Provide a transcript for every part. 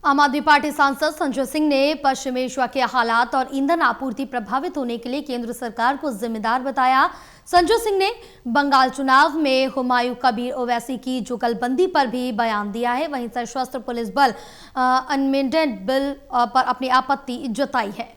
आम आदमी पार्टी सांसद संजय सिंह ने पश्चिम एशिया के हालात और ईंधन आपूर्ति प्रभावित होने के लिए केंद्र सरकार को जिम्मेदार बताया। संजय सिंह ने बंगाल चुनाव में हुमायूं कबीर ओवैसी की जुगलबंदी पर भी बयान दिया है। वहीं सशस्त्र पुलिस बल अमेंडमेंट बिल पर अपनी आपत्ति जताई है।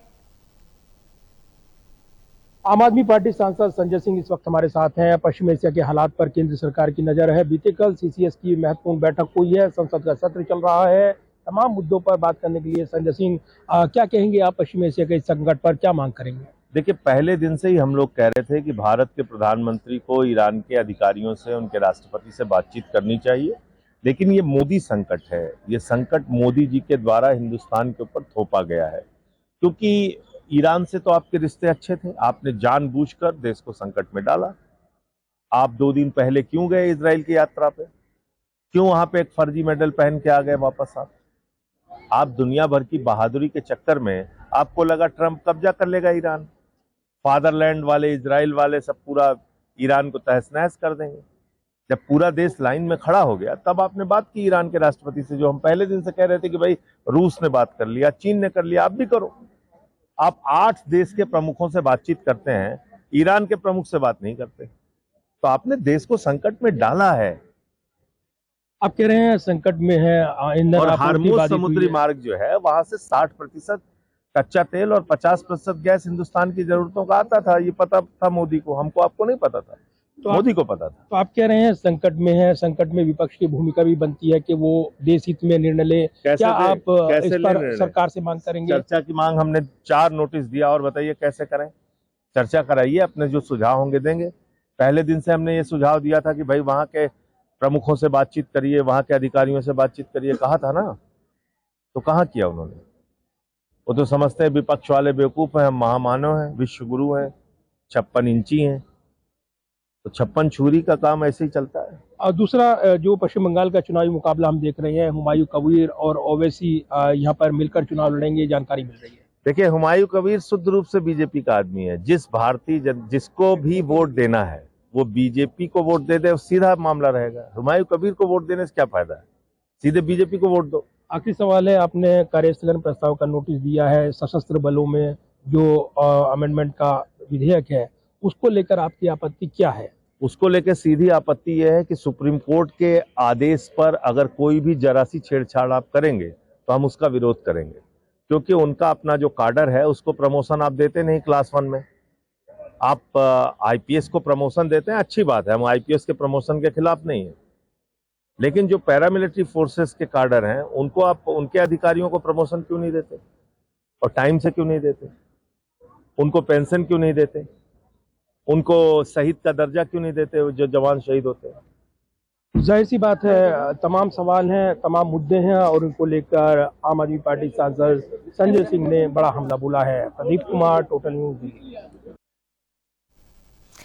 आम आदमी पार्टी सांसद संजय सिंह इस वक्त हमारे साथ हैं। पश्चिम एशिया के हालात पर केंद्र सरकार की नजर है। बीते कल सीसीएस की महत्वपूर्ण बैठक हुई है, संसद का सत्र चल रहा है। तमाम मुद्दों पर बात करने के लिए संजय सिंह क्या कहेंगे आप? पश्चिम एशिया के इस संकट पर क्या मांग करेंगे? देखिए, पहले दिन से ही हम लोग कह रहे थे कि भारत के प्रधानमंत्री को ईरान के अधिकारियों से, उनके राष्ट्रपति से बातचीत करनी चाहिए। लेकिन ये मोदी संकट है, ये संकट मोदी जी के द्वारा हिंदुस्तान के ऊपर थोपा गया है। क्योंकि ईरान से तो आपके रिश्ते अच्छे थे, आपने जानबूझकर देश को संकट में डाला। आप 2 दिन पहले क्यों गए इजराइल की यात्रा पे? क्यों वहां पे एक फर्जी मेडल पहन के आ गए वापस? आप दुनिया भर की बहादुरी के चक्कर में आपको लगा ट्रंप कब्जा कर लेगा ईरान, फादरलैंड वाले, इजराइल वाले सब पूरा ईरान को तहस नहस कर देंगे। जब पूरा देश लाइन में खड़ा हो गया तब आपने बात की ईरान के राष्ट्रपति से, जो हम पहले दिन से कह रहे थे कि भाई रूस ने बात कर लिया, चीन ने कर लिया, आप भी करो। आप 8 देश के प्रमुखों से बातचीत करते हैं, ईरान के प्रमुख से बात नहीं करते। तो आपने देश को संकट में डाला है। आप कह रहे हैं संकट में है और हार्मुज समुद्री मार्ग जो है, वहां से 60% कच्चा तेल और 50% गैस हिंदुस्तान की जरूरतों का आता था। ये पता था मोदी को, हमको आपको नहीं पता था, तो मोदी को पता था। तो आप कह रहे हैं संकट में है, संकट में विपक्ष की भूमिका भी बनती है कि वो देश हित में निर्णय ले। क्या आप इस पर सरकार से मांग करेंगे? चर्चा की मांग हमने 4 नोटिस दिया, और बताइए कैसे करें? चर्चा कराइए, अपने जो सुझाव होंगे देंगे। पहले दिन से हमने ये सुझाव दिया था कि भाई वहां के प्रमुखों से बातचीत करिए, वहां के अधिकारियों से बातचीत करिए, कहा था ना। तो कहाँ किया उन्होंने? वो तो समझते हैं विपक्ष वाले बेवकूफ हैं, हम महामानव हैं, विश्व गुरु हैं, 56 इंची हैं। तो 56 छुरी का काम ऐसे ही चलता है। और दूसरा, जो पश्चिम बंगाल का चुनावी मुकाबला हम देख रहे हैं, हुमायूं कबीर और ओवैसी यहाँ पर मिलकर चुनाव लड़ेंगे, जानकारी मिल रही है। देखिए, हुमायूं कबीर शुद्ध रूप से बीजेपी का आदमी है। जिसको भी वोट देना है वो बीजेपी को वोट दे दे, सीधा मामला रहेगा। हुमायूं कबीर को वोट देने से क्या फायदा है? सीधे बीजेपी को वोट दो। आखिरी सवाल है, आपने कार्यस्थगन प्रस्ताव का नोटिस दिया है सशस्त्र बलों में जो अमेंडमेंट का विधेयक है, उसको लेकर आपकी आपत्ति क्या है? उसको लेकर सीधी आपत्ति यह है कि सुप्रीम कोर्ट के आदेश पर अगर कोई भी जरा सी छेड़छाड़ आप करेंगे तो हम उसका विरोध करेंगे। क्योंकि उनका अपना जो काडर है उसको प्रमोशन आप देते नहीं क्लास 1 में। आप आईपीएस को प्रमोशन देते हैं, अच्छी बात है, हम आईपीएस के प्रमोशन के खिलाफ नहीं है। लेकिन जो पैरामिलिट्री फोर्सेस के काडर हैं उनको आप, उनके अधिकारियों को प्रमोशन क्यों नहीं देते? और टाइम से क्यों नहीं देते? उनको पेंशन क्यों नहीं देते? उनको शहीद का दर्जा क्यों नहीं देते जो जवान शहीद होते हैं? जाहिर सी बात है, तमाम सवाल हैं, तमाम मुद्दे हैं, और उनको लेकर आम आदमी पार्टी सांसद संजय सिंह ने बड़ा हमला बोला है। Pradeep Kumar, total news.